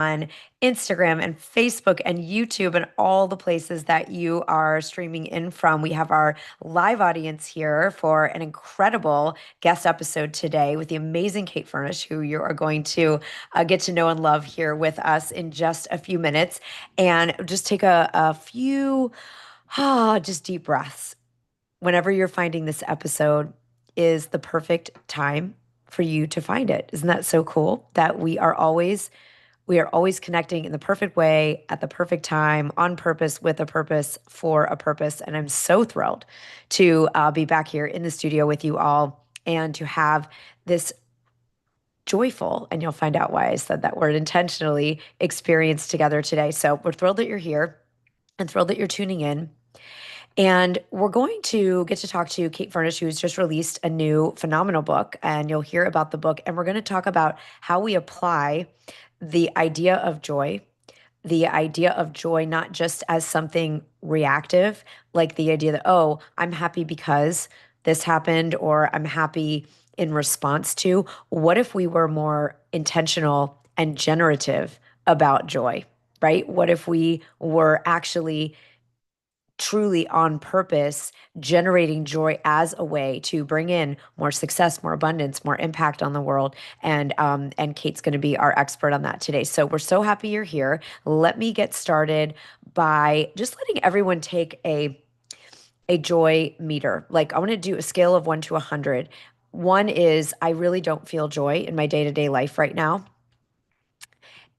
on Instagram and Facebook and YouTube and all the places that you are streaming in from. We have our live audience here for an incredible guest episode today with the amazing Kate Furnish, who you are going to get to know and love here with us in just a few minutes. And just take a few, just deep breaths. Whenever you're finding this episode is the perfect time for you to find it. Isn't that so cool that we are always connecting in the perfect way at the perfect time, on purpose, with a purpose, for a purpose. And I'm so thrilled to be back here in the studio with you all and to have this joyful, and you'll find out why I said that word intentionally, experience together today. So we're thrilled that you're here and thrilled that you're tuning in. And we're going to get to talk to Kate Furnish, who's just released a new phenomenal book, and you'll hear about the book. And we're going to talk about how we apply the idea of joy, not just as something reactive, like the idea that, oh, I'm happy because this happened, or I'm happy in response to. What if we were more intentional and generative about joy, right? What if we were actually truly on purpose, generating joy as a way to bring in more success, more abundance, more impact on the world. And Kate's going to be our expert on that today. So we're so happy you're here. Let me get started by just letting everyone take a joy meter. Like I want to do a scale of 1 to 100. One is I really don't feel joy in my day-to-day life right now.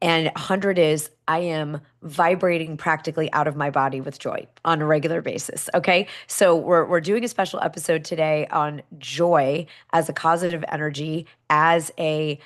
And 100 is I am vibrating practically out of my body with joy on a regular basis. Okay. So we're doing a special episode today on joy as a causative energy, as a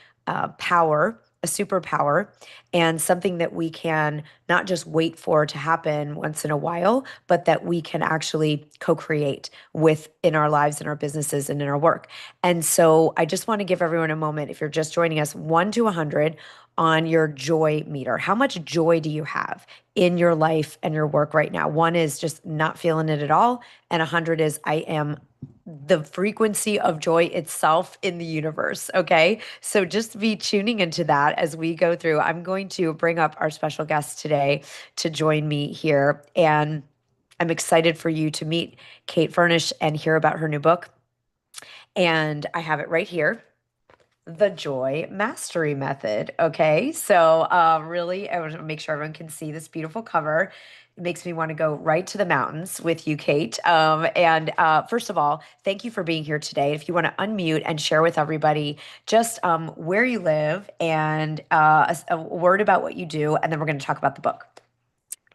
power, a superpower, and something that we can not just wait for to happen once in a while, but that we can actually co-create with in our lives, in our businesses, and in our work. And so I just want to give everyone a moment, if you're just joining us, 1 to 100 on your joy meter. How much joy do you have in your life and your work right now? One is just not feeling it at all, and 100 is I am the frequency of joy itself in the universe. Okay. So just be tuning into that as we go through. I'm going to bring up our special guest today to join me here. And I'm excited for you to meet Kate Furnish and hear about her new book. And I have it right here, the Joy Mastery Method. Okay. So, really, I want to make sure everyone can see this beautiful cover. It makes me want to go right to the mountains with you, Kate. And first of all, thank you for being here today. If you want to unmute and share with everybody just where you live and a word about what you do, and then we're going to talk about the book.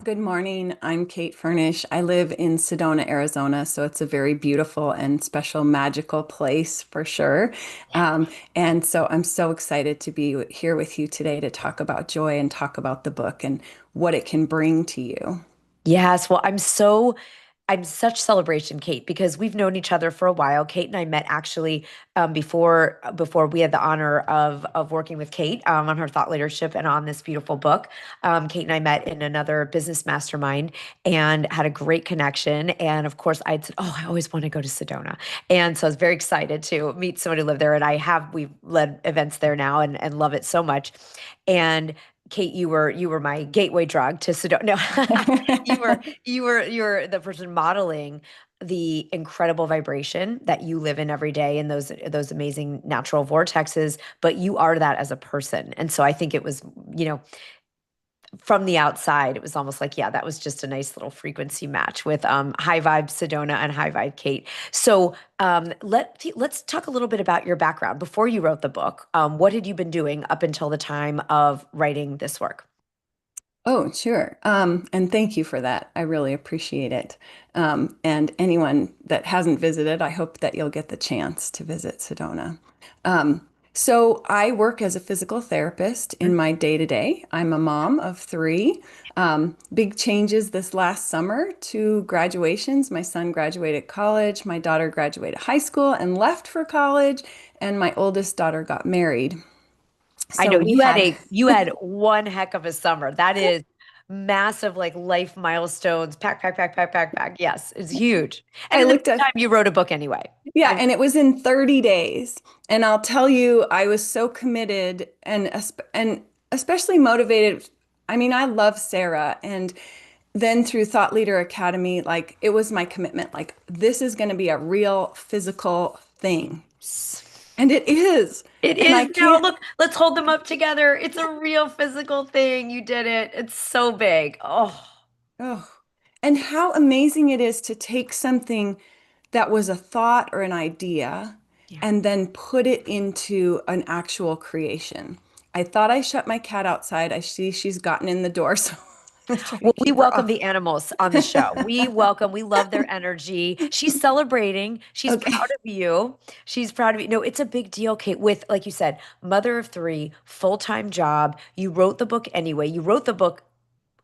Good morning. I'm Kate Furnish. I live in Sedona, Arizona, so it's a very beautiful and special, magical place for sure. And so I'm so excited to be here with you today to talk about joy and talk about the book and what it can bring to you. Yes, well, I'm such celebration, Kate, because we've known each other for a while. Kate and I met actually before we had the honor of working with Kate on her thought leadership and on this beautiful book. Kate and I met in another business mastermind and had a great connection. And of course, I'd said, "Oh, I always want to go to Sedona," and so I was very excited to meet somebody who lived there. And we've led events there now and love it so much. And Kate, you were my gateway drug to Sedona. No, you were the person modeling the incredible vibration that you live in every day in those amazing natural vortexes, but you are that as a person. And so I think it was, you know, from the outside, it was almost like, yeah, that was just a nice little frequency match with high vibe Sedona and high vibe Kate. So let's talk a little bit about your background before you wrote the book. What had you been doing up until the time of writing this work? Oh, sure. And thank you for that. I really appreciate it. And anyone that hasn't visited, I hope that you'll get the chance to visit Sedona. So I work as a physical therapist in my day-to-day. I'm a mom of three. Big changes this last summer, two graduations. My son graduated college, my daughter graduated high school and left for college, and my oldest daughter got married. I So know we had you had one heck of a summer. That is massive, like life milestones. Pack, pack, pack, pack, pack, pack. Yes, it's huge. And I in the looked at meantime, you wrote a book anyway. Yeah, I and it was in 30 days. And I'll tell you, I was so committed and especially motivated. I mean, I love Sarah, and then through Thought Leader Academy, like it was my commitment, like this is going to be a real physical thing. And it is. It And I is now. can't, Look, let's hold them up together. It's a real physical thing. You did it. It's so big. Oh, oh, and how amazing it is to take something that was a thought or an idea yeah. and then put it into an actual creation. I thought I shut my cat outside. I see she's gotten in the door, so I'm gonna try to Well, we keep her welcome off. the animals on the show. We love their energy. She's celebrating. She's proud Okay. of you. She's proud of you. No, it's a big deal, Kate, with, like you said, mother of three, full-time job. You wrote the book anyway. You wrote the book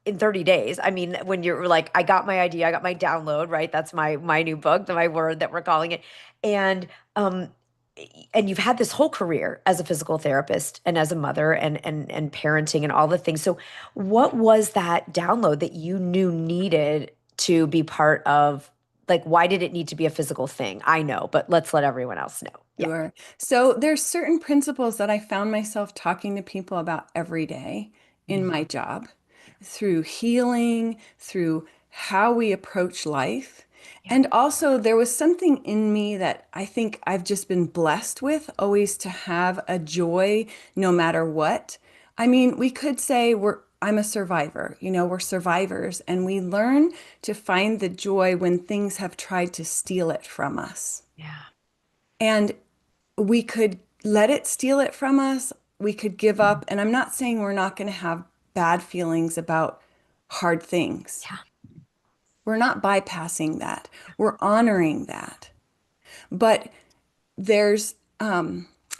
in 30 days. I mean, when you're like, I got my idea, I got my download, right? That's my new book, my word that we're calling it. And um and you've had this whole career as a physical therapist and as a mother and parenting and all the things. So what was that download that you knew needed to be part of, like, why did it need to be a physical thing? I know, but let's let everyone else know. Yeah. Sure. So there's certain principles that I found myself talking to people about every day in Mhm. my job through healing, through how we approach life. Yeah. And also there was something in me that I think I've just been blessed with, always to have a joy no matter what. I mean, we could say I'm a survivor, we're survivors, and we learn to find the joy when things have tried to steal it from us. Yeah. And we could let it steal it from us. We could give up. And I'm not saying we're not going to have bad feelings about hard things. Yeah. We're not bypassing that. We're honoring that. But there's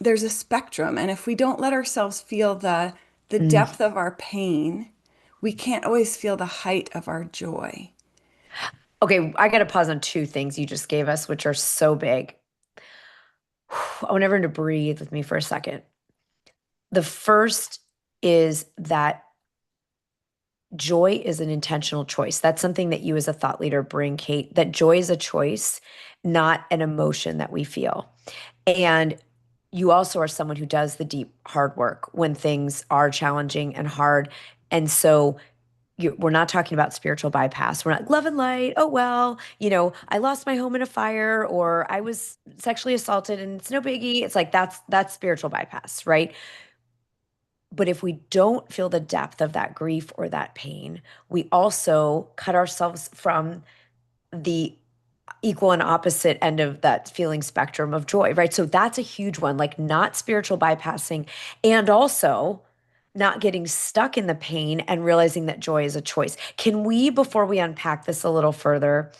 there's a spectrum, and if we don't let ourselves feel the Mm. depth of our pain, we can't always feel the height of our joy. Okay, I got to pause on two things you just gave us, which are so big. I want everyone to breathe with me for a second. The first is that joy is an intentional choice. That's something that you as a thought leader bring, Kate, that joy is a choice, not an emotion that we feel. And you also are someone who does the deep, hard work when things are challenging and hard. And so we're not talking about spiritual bypass. We're not love and light. Oh, well, I lost my home in a fire or I was sexually assaulted and it's no biggie. It's like that's spiritual bypass, right? But if we don't feel the depth of that grief or that pain, we also cut ourselves from the equal and opposite end of that feeling spectrum of joy, right? So that's a huge one, like not spiritual bypassing and also not getting stuck in the pain and realizing that joy is a choice. Can we, before we unpack this a little further,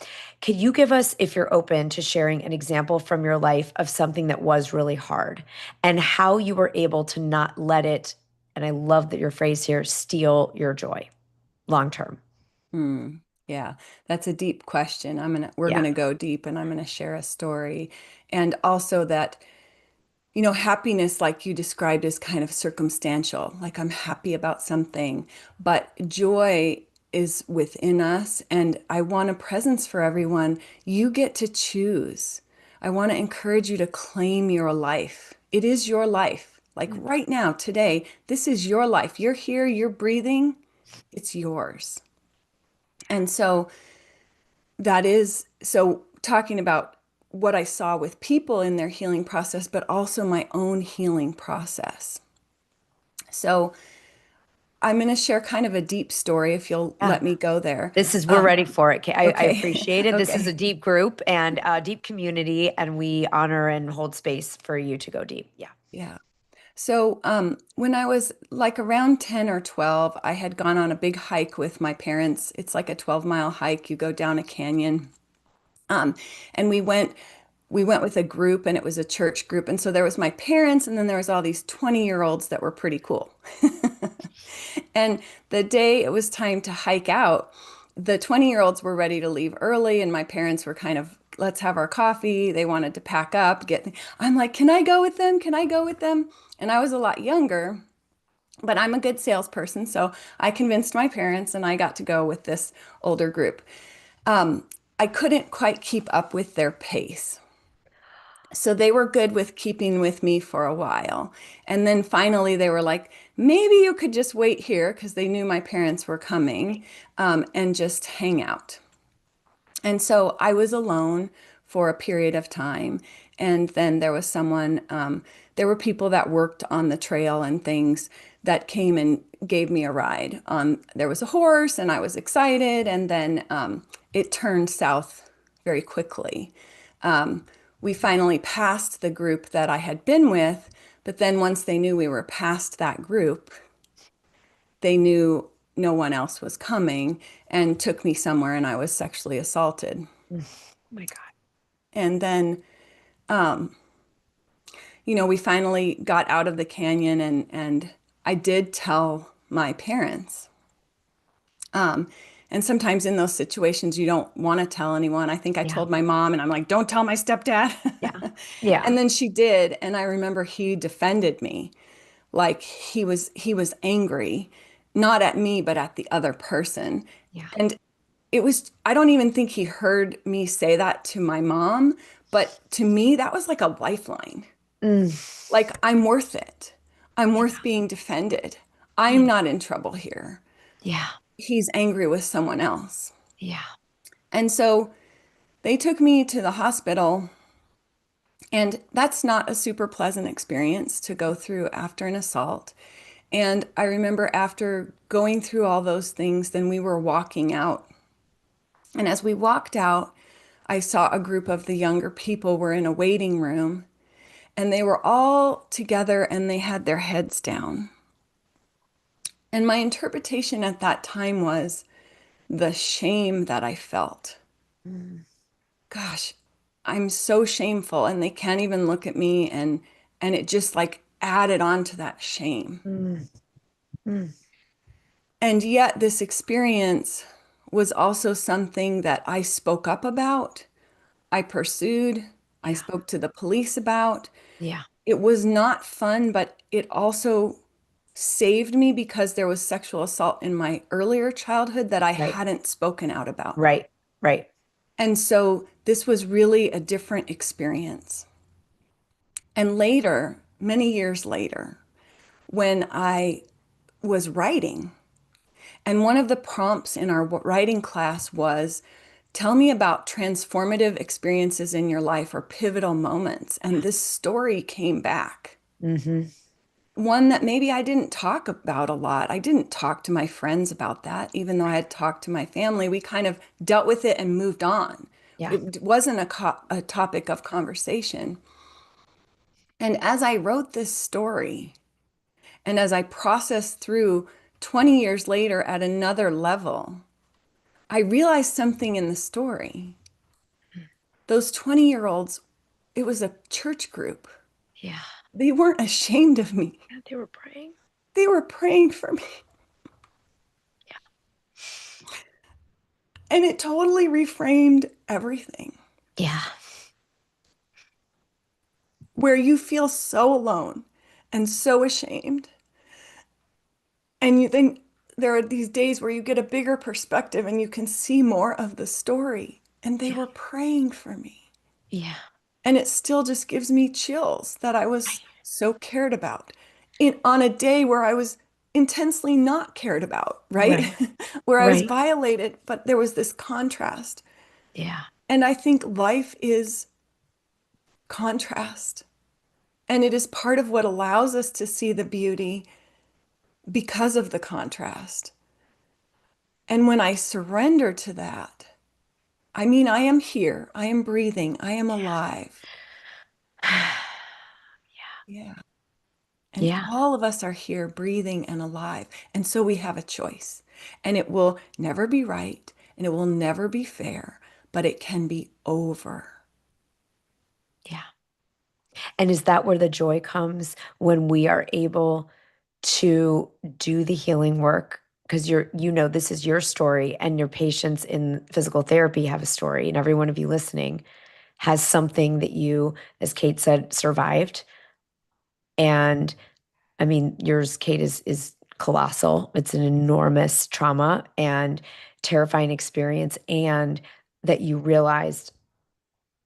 could you give us, if you're open to sharing, an example from your life of something that was really hard and how you were able to not let it, and I love that your phrase here, steal your joy long term? Hmm. Yeah, that's a deep question. We're Yeah. gonna go deep, and I'm gonna share a story. And also that, happiness, like you described, is kind of circumstantial. Like I'm happy about something, but joy is within us. And I want a presence for everyone. You get to choose. I want to encourage you to claim your life. It is your life. Like right now, today, this is your life. You're here, you're breathing, it's yours. And so talking about what I saw with people in their healing process, but also my own healing process. So I'm going to share kind of a deep story if you'll Yeah. let me go there. We're ready for it. I Okay. appreciate it. This is a Okay. deep group and a deep community, and we honor and hold space for you to go deep. Yeah. Yeah. So when I was like around 10 or 12, I had gone on a big hike with my parents. It's like a 12-mile hike. You go down a canyon. Um, and we went with a group, and it was a church group. And so there was my parents, and then there was all these 20-year-olds that were pretty cool. And the day it was time to hike out, the 20-year-olds were ready to leave early, and my parents were kind of, let's have our coffee. They wanted to pack up, I'm like, can I go with them? Can I go with them? And I was a lot younger, but I'm a good salesperson, so I convinced my parents, and I got to go with this older group. I couldn't quite keep up with their pace. So they were good with keeping with me for a while. And then finally they were like, maybe you could just wait here because they knew my parents were coming, and just hang out. And so I was alone for a period of time. And then there was someone, there were people that worked on the trail and things that came and gave me a ride. There was a horse and I was excited. And then it turned south very quickly. Um, we finally passed the group that I had been with. But then once they knew we were past that group, they knew no one else was coming and took me somewhere and I was sexually assaulted. Mm. My God. And then, um, we finally got out of the canyon and I did tell my parents. Um, and sometimes in those situations, you don't want to tell anyone. I think I Yeah. told my mom and I'm like, don't tell my stepdad. Yeah. Yeah. And then she did. And I remember he defended me. Like he was angry, not at me, but at the other person. Yeah. And I don't even think he heard me say that to my mom, but to me, that was like a lifeline. Mm. Like, I'm worth it. I'm Yeah. worth being defended. Yeah. I'm not in trouble here. Yeah. He's angry with someone else. Yeah. And so they took me to the hospital, and that's not a super pleasant experience to go through after an assault. And I remember after going through all those things, then we were walking out. And as we walked out, I saw a group of the younger people were in a waiting room and they were all together and they had their heads down. And my interpretation at that time was the shame that I felt. Mm. Gosh, I'm so shameful and they can't even look at me and it just like added on to that shame. Mm. Mm. And yet this experience was also something that I spoke up about. I pursued, I Yeah. spoke to the police about. Yeah. It was not fun, but it also saved me because there was sexual assault in my earlier childhood that I Right. hadn't spoken out about. Right. Right. And so this was really a different experience. And later, many years later, when I was writing, and one of the prompts in our writing class was, tell me about transformative experiences in your life or pivotal moments. And this story came back. Mm-hmm. One that maybe I didn't talk about a lot. I didn't talk to my friends about that, even though I had talked to my family. We kind of dealt with it and moved on. Yeah. It wasn't a topic of conversation. And as I wrote this story, and as I processed through 20 years later at another level, I realized something in the story. Those 20-year-olds, it was a church group. Yeah. They weren't ashamed of me. Yeah. They were praying. They were praying for me. Yeah. And it totally reframed everything. Yeah. Where you feel so alone and so ashamed. And then there are these days where you get a bigger perspective and you can see more of the story. And they Yeah. were praying for me. Yeah. And it still just gives me chills that I was so cared about on a day where I was intensely not cared about, right? Right. Where I was Right. violated, but there was this contrast. Yeah. And I think life is contrast. And it is part of what allows us to see the beauty because of the contrast. And when I surrender to that, I mean, I am here, I am breathing, I am alive. Yeah. And Yeah. all of us are here breathing and alive. And so we have a choice. And it will never be right and it will never be fair, but it can be over. Yeah. And is that where the joy comes when we are able to do the healing work? Because this is your story, and your patients in physical therapy have a story, and every one of you listening has something that you, as Kate said, survived. And I mean, yours, Kate, is colossal. It's an enormous trauma and terrifying experience, and that you realized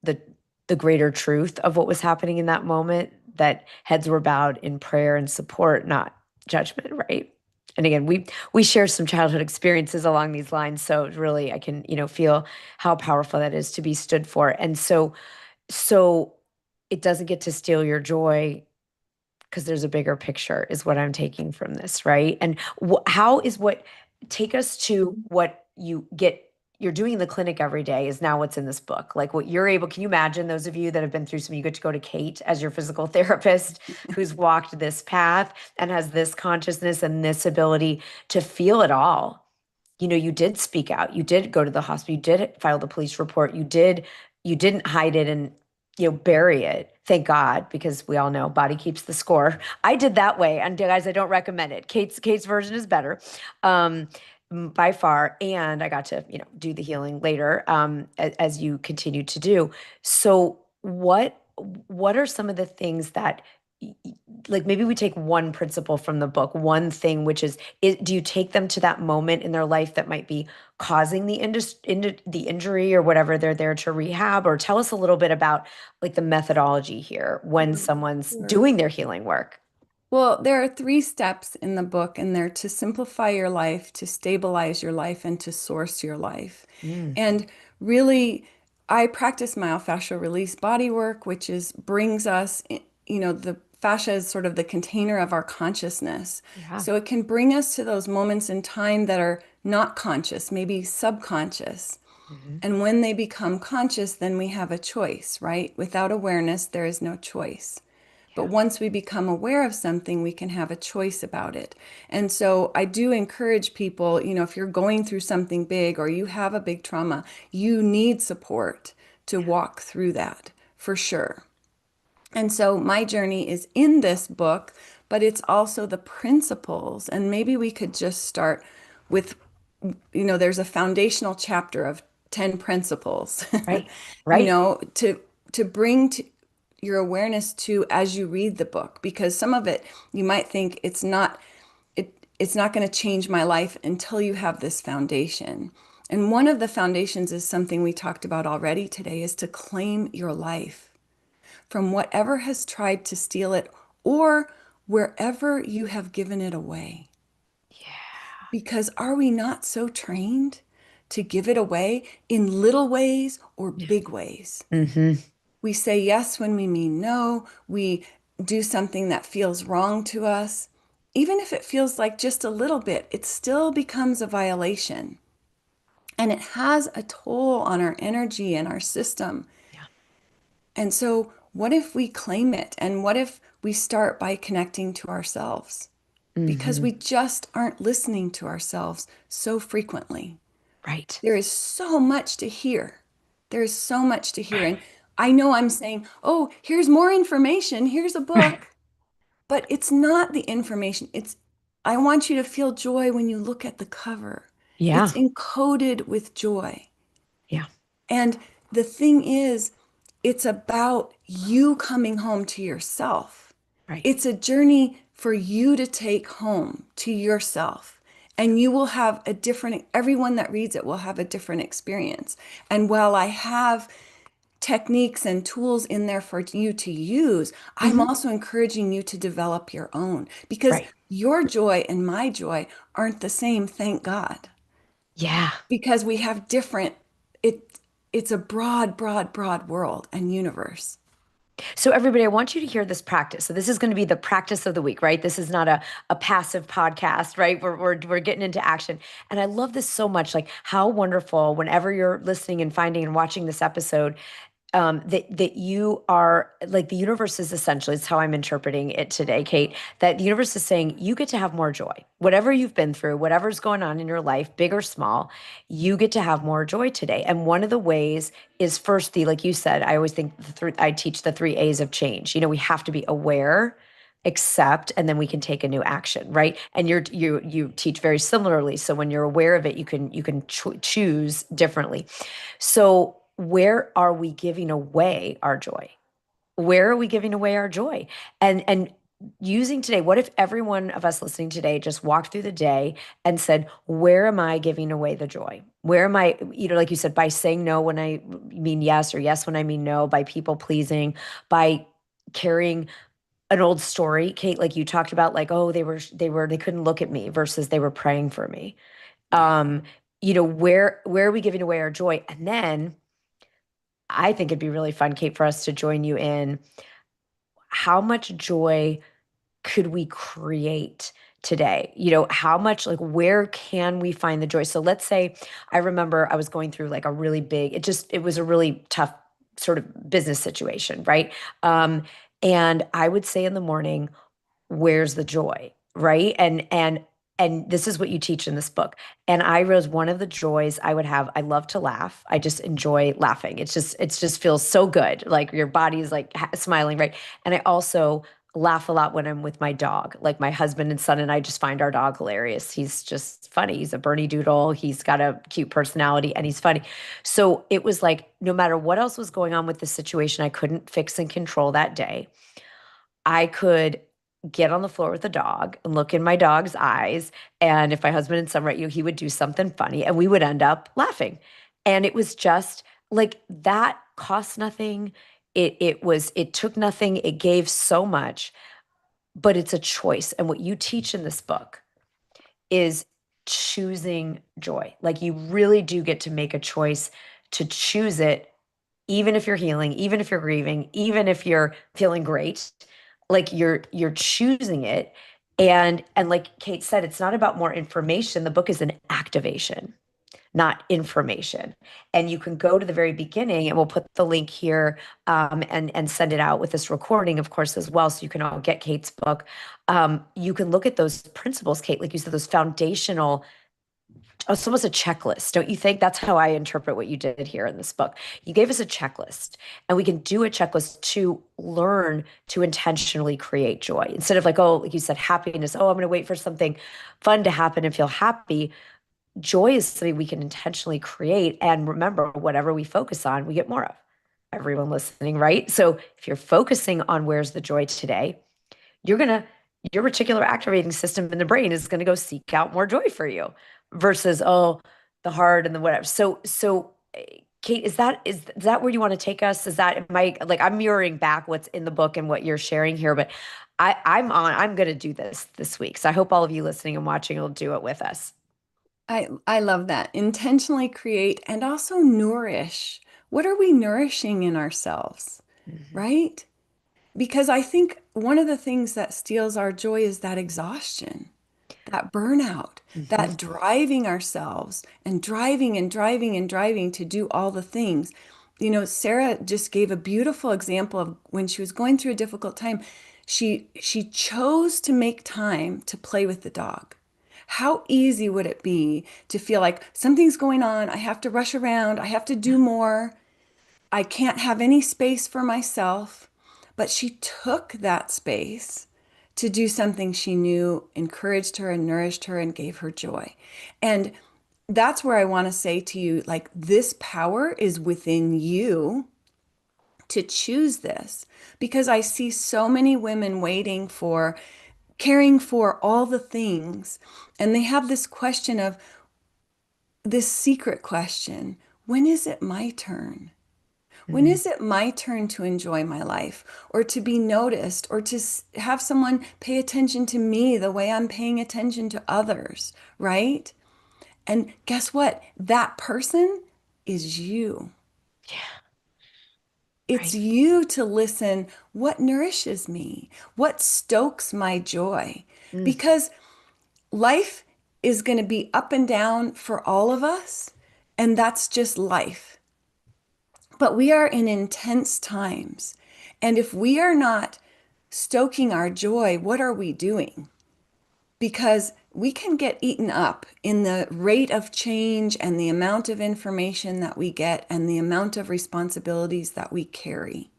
the the greater truth of what was happening in that moment, that heads were bowed in prayer and support, not judgment, right? And again, we share some childhood experiences along these lines, so really I can, feel how powerful that is to be stood for. And so it doesn't get to steal your joy because there's a bigger picture is what I'm taking from this, right? And how is what take us to what you're doing in the clinic every day is now what's in this book. Like what you're able, can you imagine those of you that have been through some, you get to go to Kate as your physical therapist who's walked this path and has this consciousness and this ability to feel it all. You did speak out. You did go to the hospital. You did file the police report. You didn't hide it and, bury it. Thank God, because we all know body keeps the score. I did that way. And guys, I don't recommend it. Kate's version is better. Um, by far. And I got to, do the healing later, as you continue to do. So what are some of the things that like maybe we take one principle from the book, one thing, which is do you take them to that moment in their life that might be causing the injury or whatever they're there to rehab? Or tell us a little bit about like the methodology here when someone's Sure. doing their healing work. Well, there are 3 steps in the book, and they're to simplify your life, to stabilize your life, and to source your life. Mm, And really, I practice myofascial release body work, which brings us, the fascia is sort of the container of our consciousness. yeah. So it can bring us to those moments in time that are not conscious, maybe subconscious. Mhm. And when they become conscious, then we have a choice, right? Without awareness, there is no choice. But Yeah. once we become aware of something, we can have a choice about it. And so I do encourage people, if you're going through something big or you have a big trauma, you need support to walk through that for sure. And so my journey is in this book, but it's also the principles. And maybe we could just start with, there's a foundational chapter of 10 principles, Right. Right. to bring to your awareness to as you read the book, because some of it you might think it's not going to change my life until you have this foundation. And one of the foundations is something we talked about already today is to claim your life from whatever has tried to steal it or wherever you have given it away. Yeah. Because are we not so trained to give it away in little ways or Yeah. big ways? Hmm. We say yes when we mean no. We do something that feels wrong to us. Even if it feels like just a little bit, it still becomes a violation. And it has a toll on our energy and our system. Yeah. And so, what if we claim it? And what if we start by connecting to ourselves? Because Hmm. we just aren't listening to ourselves so frequently. Right. There is so much to hear. There is so much to hear. And I know I'm saying, oh, here's more information, here's a book, but it's not the information. I want you to feel joy when you look at the cover. It's Yeah. encoded with joy. Yeah. And the thing is, it's about you coming home to yourself. Right. It's a journey for you to take home to yourself. And you will have everyone that reads it will have a different experience. And while I have techniques and tools in there for you to use, I'm Hmm. also encouraging you to develop your own because Right. your joy and my joy aren't the same, thank God, Yeah. because we have different, it, it's a broad, broad, broad world and universe. So everybody, I want you to hear this practice. So this is going to be the practice of the week, right? This is not a passive podcast, right? We're getting into action. And I love this so much. Like how wonderful whenever you're listening and finding and watching this episode, that you are like the universe is essentially, it's how I'm interpreting it today, Kate, that the universe is saying you get to have more joy. Whatever you've been through, whatever's going on in your life, big or small, you get to have more joy today. And one of the ways is first like you said, I always think I teach the 3 A's of change. We have to be aware, accept, and then we can take a new action, right? And you teach very similarly. So when you're aware of it, you can choose differently. So, where are we giving away our joy? Where are we giving away our joy? And using today, what if every one of us listening today just walked through the day and said, where am I giving away the joy? Where am I, like you said, by saying no when I mean yes, or yes when I mean no, by people pleasing, by carrying an old story, Kate, like you talked about, like, oh, they couldn't look at me versus they were praying for me. Yeah. Um, where are we giving away our joy? And then I think it'd be really fun, Kate, for us to join you in how much joy could we create today? How much, like, where can we find the joy? So let's say I remember I was going through like a really big, it was a really tough sort of business situation, right? Um, and I would say in the morning, where's the joy, right? And this is what you teach in this book. And I realized one of the joys I would have, I love to laugh. I just enjoy laughing. It's just feels so good. Like your body is like smiling, right? And I also laugh a lot when I'm with my dog. Like my husband and son and I just find our dog hilarious. He's just funny. He's a Bernie Doodle. He's got a cute personality and he's funny. So it was like no matter what else was going on with the situation I couldn't fix and control that day, I could get on the floor with the dog and look in my dog's eyes. And if my husband and son were at you, he would do something funny and we would end up laughing. And it was just like that cost nothing. It took nothing. It gave so much, but it's a choice. And what you teach in this book is choosing joy. Like you really do get to make a choice to choose it, even if you're healing, even if you're grieving, even if you're feeling great, like you're choosing it. And like Kate said, it's not about more information. The book is an activation, not information. And you can go to the very beginning, and we'll put the link here, and send it out with this recording, of course, as well, so you can all get Kate's book. You can look at those principles, Kate, like you said, those foundational. It's almost a checklist, don't you think? That's how I interpret what you did here in this book. You gave us a checklist, and we can do a checklist to learn to intentionally create joy instead of like, oh, like you said, happiness. Oh, I'm going to wait for something fun to happen and feel happy. Joy is something we can intentionally create. And remember, whatever we focus on, we get more of. Everyone listening, right? So if you're focusing on where's the joy today, you're going to, your reticular activating system in the brain is going to go seek out more joy for you versus, oh, the hard and the whatever. So, Kate, is that where you want to take us? Is that, am I like, I'm mirroring back what's in the book and what you're sharing here, but I'm going to do this week. So I hope all of you listening and watching will do it with us. I love that. Intentionally create and also nourish. What are we nourishing in ourselves, Mhm. right? Because I think one of the things that steals our joy is that exhaustion, that burnout, Mhm. that driving ourselves and driving and driving and driving to do all the things. Sarah just gave a beautiful example of when she was going through a difficult time. She chose to make time to play with the dog. How easy would it be to feel like something's going on? I have to rush around. I have to Yeah. do more. I can't have any space for myself. But she took that space to do something she knew encouraged her and nourished her and gave her joy. And that's where I want to say to you, like, this power is within you to choose this because I see so many women waiting for, caring for all the things. And they have this question of this secret question: when is it my turn? When Mhm. is it my turn to enjoy my life or to be noticed or to have someone pay attention to me the way I'm paying attention to others, right? And guess what? That person is you. Yeah. It's Right. you to listen. What nourishes me? What stokes my joy? Mm. Because life is going to be up and down for all of us, and that's just life. But we are in intense times. And if we are not stoking our joy, what are we doing? Because we can get eaten up in the rate of change and the amount of information that we get and the amount of responsibilities that we carry.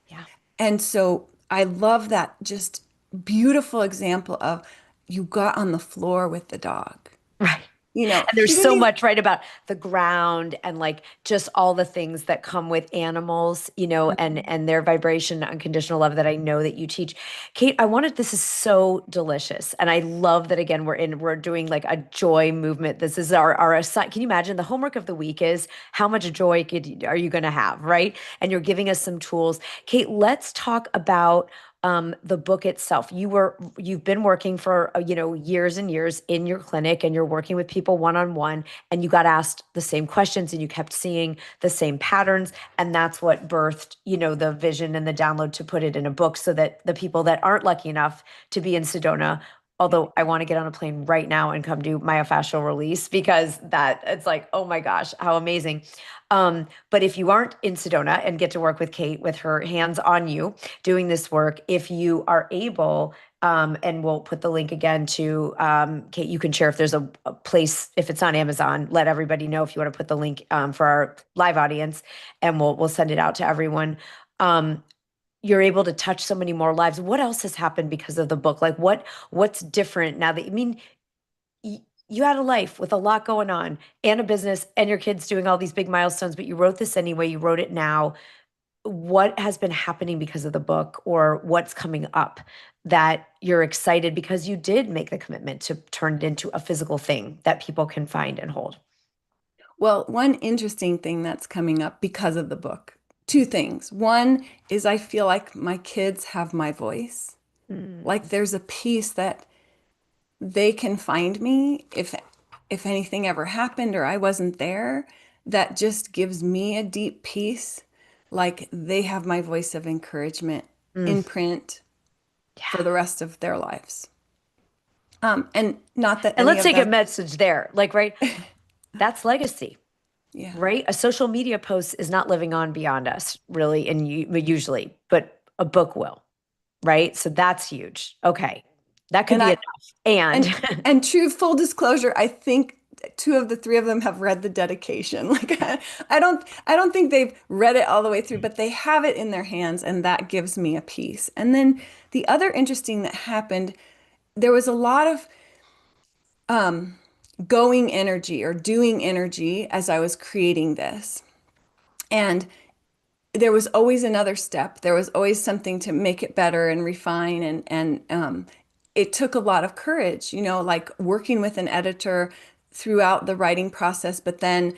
Yeah. And so I love that just beautiful example of you got on the floor with the dog. Right. And there's she didn't so even. much right about the ground and like just all the things that come with animals, and their vibration, unconditional love that I know that you teach. Kate, I wanted this is so delicious. And I love that again we're doing like a joy movement. This is our can you imagine the homework of the week is how much joy are you going to have, right? And you're giving us some tools. Kate, let's talk about the book itself. You've been working for years and years in your clinic, and you're working with people one on one, and you got asked the same questions, and you kept seeing the same patterns, and that's what birthed the vision and the download to put it in a book, so that the people that aren't lucky enough to be in Sedona. Although I want to get on a plane right now and come do myofascial release because that it's like, oh my gosh, how amazing. But if you aren't in Sedona and get to work with Kate with her hands on you, doing this work, if you are able, and we'll put the link again to Kate, you can share if there's a place, if it's on Amazon, let everybody know if you want to put the link for our live audience, and we'll send it out to everyone. Um, you're able to touch so many more lives. What else has happened because of the book? Like what's different now that, I mean, you had a life with a lot going on and a business and your kids doing all these big milestones, but you wrote this anyway, you wrote it now. What has been happening because of the book, or what's coming up that you're excited because you did make the commitment to turn it into a physical thing that people can find and hold? Well, one interesting thing that's coming up because of the book, two things. One is I feel like my kids have my voice. Like Mm, there's a piece that they can find me if anything ever happened or I wasn't there, that just gives me a deep peace. Like they have my voice of encouragement mm, in print for yeah. the rest of their lives. And not that And any let's of take a them, message there. Like, right, that's legacy, yeah. right? A social media post is not living on beyond us, really, and usually, but a book will, right? So that's huge. Okay. That could And be I enough. And and and true full disclosure, I think two of the three of them have read the dedication. Like I don't think they've read it all the way through, but they have it in their hands, and that gives me a peace. And then the other interesting that happened, there was a lot of going energy or doing energy as I was creating this. And there was always another step. There was always something to make it better and refine, and it took a lot of courage, like working with an editor throughout the writing process, but then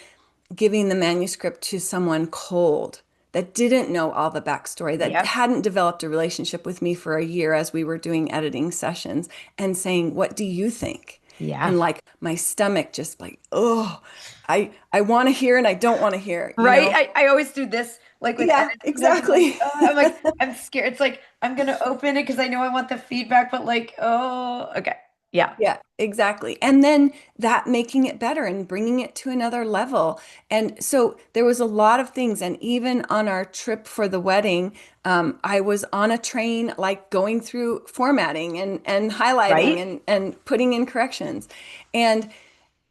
giving the manuscript to someone cold that didn't know all the backstory, that yep. hadn't developed a relationship with me for a year as we were doing editing sessions, and saying, "What do you think?" Yeah. And like my stomach just like, oh, I want to hear and I don't want to hear, you Right? know? I always do this, like with Yeah, editing, like I'm like, exactly. oh, I'm like, I'm scared. It's like I'm gonna open it because I know I want the feedback, but like, oh, okay. Yeah. Yeah, exactly. And then that making it better and bringing it to another level. And so there was a lot of things. And even on our trip for the wedding, I was on a train, like going through formatting and highlighting Right? and putting in corrections. And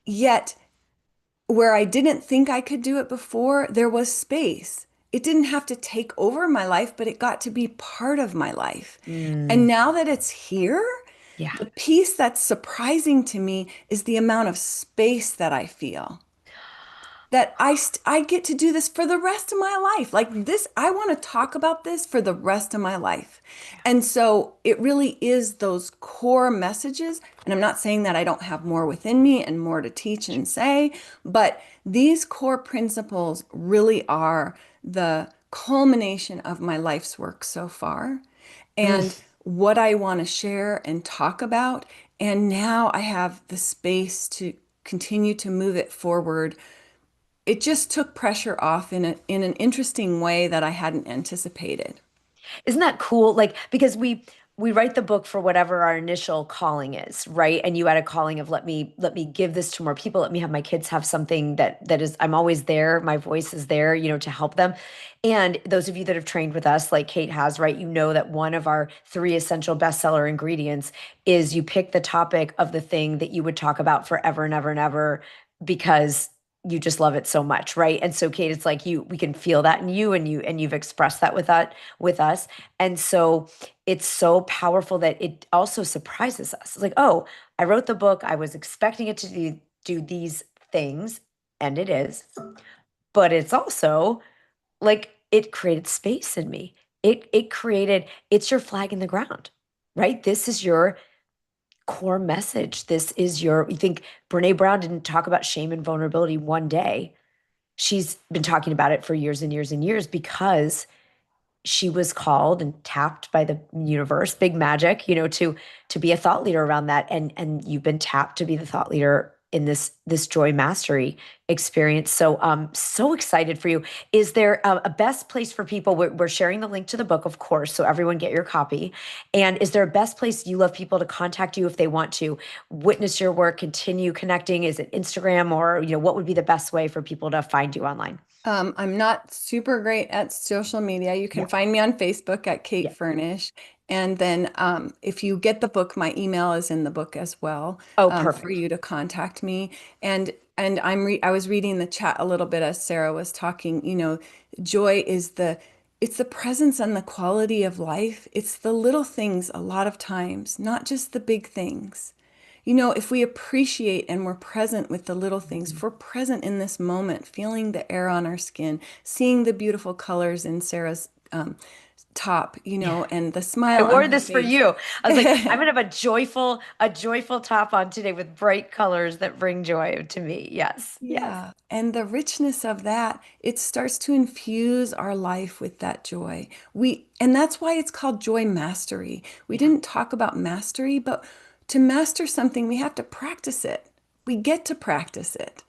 yet, where I didn't think I could do it before, there was space. It didn't have to take over my life, but it got to be part of my life. And Mm, now that it's here, yeah. the piece that's surprising to me is the amount of space that I feel. That I get to do this for the rest of my life. Like this, I want to talk about this for the rest of my life. And so it really is those core messages. And I'm not saying that I don't have more within me and more to teach and say, but these core principles really are the culmination of my life's work so far and Mm. what I want to share and talk about. And now I have the space to continue to move it forward. It just took pressure off in an interesting way that I hadn't anticipated. Isn't that cool? Like, because we write the book for whatever our initial calling is, right? And you had a calling of let me give this to more people. Let me have my kids have something that is I'm always there. My voice is there, to help them. And those of you that have trained with us, like Kate has, right? You know that one of our three essential bestseller ingredients is you pick the topic of the thing that you would talk about forever and ever and ever because you just love it so much, right? And so Kate, it's like we can feel that in you, and you've expressed that with us. And so it's so powerful that it also surprises us. It's like, oh, I wrote the book. I was expecting it to do these things, and it is, but it's also like it created space in me. It created, it's your flag in the ground, right? This is your core message. This is your, you think Brene Brown didn't talk about shame and vulnerability one day. She's been talking about it for years and years and years because she was called and tapped by the universe, big magic, to be a thought leader around that. And you've been tapped to be the thought leader in this joy mastery experience. So so excited for you. Is there a best place for people? We're sharing the link to the book, of course, so everyone get your copy. And is there a best place you love people to contact you if they want to witness your work, continue connecting? Is it Instagram, or what would be the best way for people to find you online? I'm not super great at social media. You can Yeah. find me on Facebook at Kate Yeah. Furnish. And then if you get the book, my email is in the book as well, Oh, for perfect. you to contact me. And I was reading the chat a little bit as Sarah was talking. Joy is it's the presence and the quality of life. It's the little things a lot of times, not just the big things. If we appreciate and we're present with the little things, if we're present in this moment, feeling the air on our skin, seeing the beautiful colors in Sarah's top, Yeah. and the I smile on wore her this for face. you. I was like, I'm gonna have a joyful top on today with bright colors that bring joy to me. Yes, yes. Yeah, and the richness of that, it starts to infuse our life with that joy. And that's why it's called joy mastery. We Yeah. didn't talk about mastery, but to master something, we have to practice it. We get to practice it.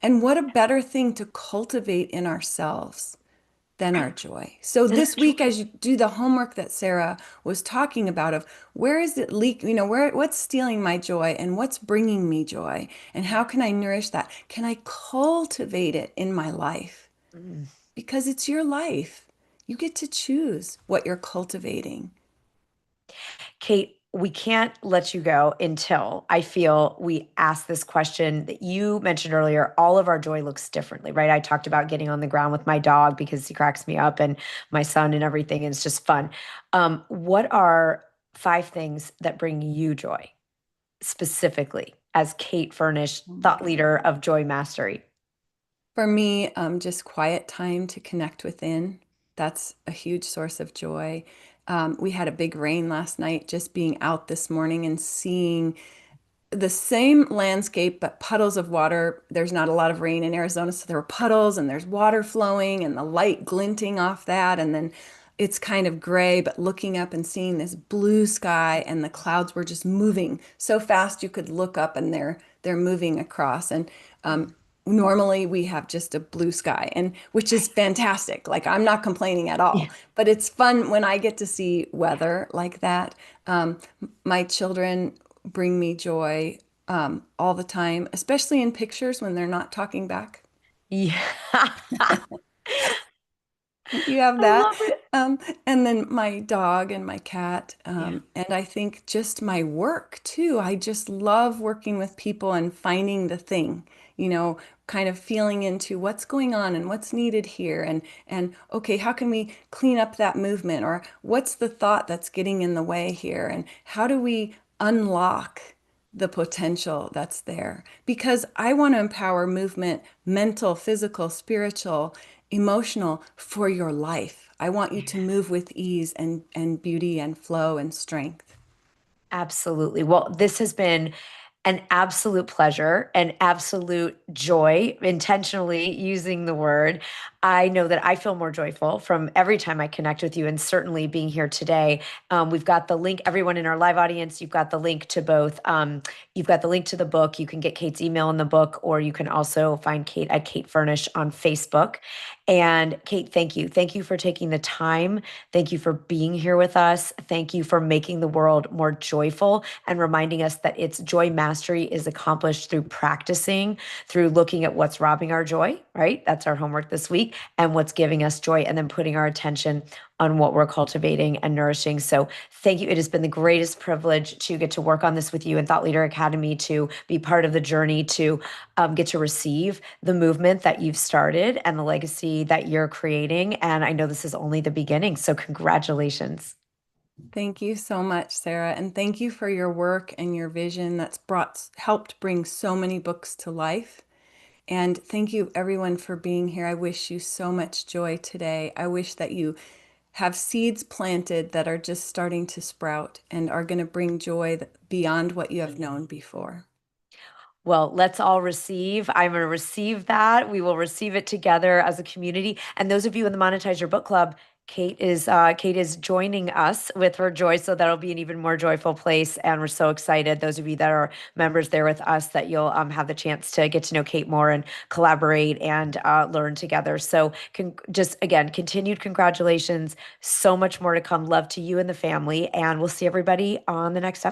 And what a better thing to cultivate in ourselves than our joy. So Then this our joy. week, as you do the homework that Sarah was talking about of where is it leak, what's stealing my joy and what's bringing me joy and how can I nourish that? Can I cultivate it in my life? Mm. Because it's your life. You get to choose what you're cultivating. Kate, we can't let you go until I feel we ask this question that you mentioned earlier. All of our joy looks differently, right? I talked about getting on the ground with my dog because he cracks me up, and my son and everything. And it's just fun. What are 5 things that bring you joy specifically as Kate Furnish, Oh my thought God. leader of Joy Mastery? For me, just quiet time to connect within. That's a huge source of joy. We had a big rain last night, just being out this morning and seeing the same landscape, but puddles of water. There's not a lot of rain in Arizona, so there were puddles and there's water flowing and the light glinting off that. And then it's kind of gray, but looking up and seeing this blue sky and the clouds were just moving so fast you could look up and they're moving across. And normally we have just a blue sky, and which is fantastic. Like I'm not complaining at Yeah. all, but it's fun when I get to see weather like that. My children bring me joy all the time, especially in pictures when they're not talking back. Yeah. You have I that. love it. Um, and then my dog and my cat. Yeah. And I think just my work too. I just love working with people and finding the thing, kind of feeling into what's going on and what's needed here. And okay, how can we clean up that movement? Or what's the thought that's getting in the way here? And how do we unlock the potential that's there? Because I want to empower movement, mental, physical, spiritual, emotional for your life. I want you to move with ease and beauty and flow and strength. Absolutely. Well, this has been an absolute pleasure, an absolute joy, intentionally using the word. I know that I feel more joyful from every time I connect with you, and certainly being here today. We've got the link, everyone in our live audience, you've got the link to both. You've got the link to the book. You can get Kate's email in the book, or you can also find Kate at Kate Furnish on Facebook. And Kate, thank you. Thank you for taking the time. Thank you for being here with us. Thank you for making the world more joyful and reminding us that its joy mastery is accomplished through practicing, through looking at what's robbing our joy, right? That's our homework this week, and what's giving us joy, and then putting our attention on what we're cultivating and nourishing. So thank you. It has been the greatest privilege to get to work on this with you in Thought Leader Academy, to be part of the journey, to get to receive the movement that you've started and the legacy that you're creating. And I know this is only the beginning. So congratulations. Thank you so much, Sarah, and thank you for your work and your vision that's helped bring so many books to life. And thank you everyone for being here. I wish you so much joy today. I wish that you have seeds planted that are just starting to sprout and are going to bring joy beyond what you have known before. Well, let's all receive. I'm going to receive that. We will receive it together as a community. And those of you in the Monetize Your Book Club, Kate is joining us with her joy, so that'll be an even more joyful place. And we're so excited. Those of you that are members there with us, that you'll have the chance to get to know Kate more and collaborate and learn together. So, just again, continued congratulations. So much more to come. Love to you and the family, and we'll see everybody on the next episode.